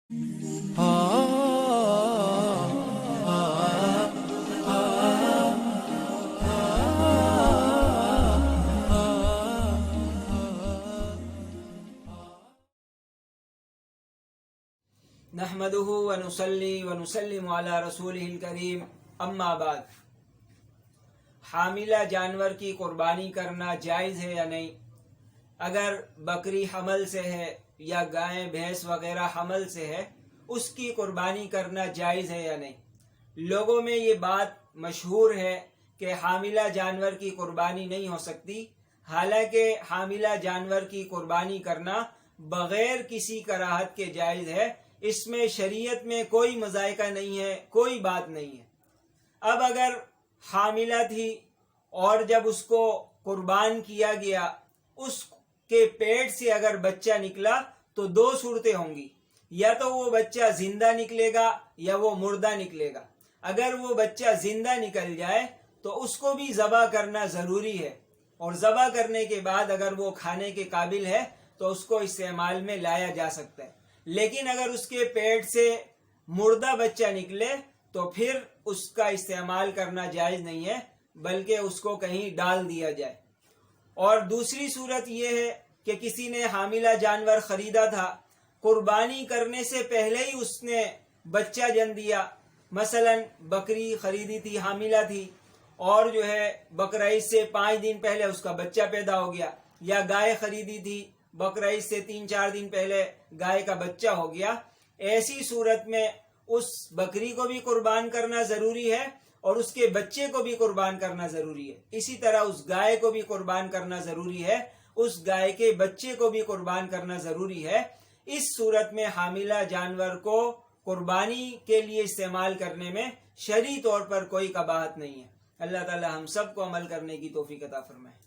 نحمده ونصلي ونسلم على رسوله الکریم، اما بعد۔ حاملہ جانور کی قربانی کرنا جائز ہے یا نہیں؟ اگر بکری حمل سے ہے یا گائیں بھینس وغیرہ حمل سے ہے، اس کی قربانی کرنا جائز ہے یا نہیں؟ لوگوں میں یہ بات مشہور ہے کہ حاملہ جانور کی قربانی نہیں ہو سکتی، حالانکہ حاملہ جانور کی قربانی کرنا بغیر کسی کراہت کے جائز ہے۔ اس میں شریعت میں کوئی مذائقہ نہیں ہے، کوئی بات نہیں ہے۔ اب اگر حاملہ تھی اور جب اس کو قربان کیا گیا، اس کے پیٹ سے اگر بچہ نکلا تو دو صورتیں ہوں گی، یا تو وہ بچہ زندہ نکلے گا یا وہ مردہ نکلے گا۔ اگر وہ بچہ زندہ نکل جائے تو اس کو بھی ذبح کرنا ضروری ہے، اور ذبح کرنے کے بعد اگر وہ کھانے کے قابل ہے تو اس کو استعمال میں لایا جا سکتا ہے۔ لیکن اگر اس کے پیٹ سے مردہ بچہ نکلے تو پھر اس کا استعمال کرنا جائز نہیں ہے، بلکہ اس کو کہیں ڈال دیا جائے۔ اور دوسری صورت یہ ہے کہ کسی نے حاملہ جانور خریدا تھا، قربانی کرنے سے پہلے ہی اس نے بچہ جن دیا، مثلا بکری خریدی تھی، حاملہ تھی، اور جو ہے بقرعید سے 5 دن پہلے اس کا بچہ پیدا ہو گیا، یا گائے خریدی تھی، بقرعید سے 3-4 دن پہلے گائے کا بچہ ہو گیا۔ ایسی صورت میں اس بکری کو بھی قربان کرنا ضروری ہے اور اس کے بچے کو بھی قربان کرنا ضروری ہے۔ اسی طرح اس گائے کو بھی قربان کرنا ضروری ہے، اس گائے کے بچے کو بھی قربان کرنا ضروری ہے۔ اس صورت میں حاملہ جانور کو قربانی کے لیے استعمال کرنے میں شرعی طور پر کوئی قباحت نہیں ہے۔ اللہ تعالی ہم سب کو عمل کرنے کی توفیق عطا فرمائے۔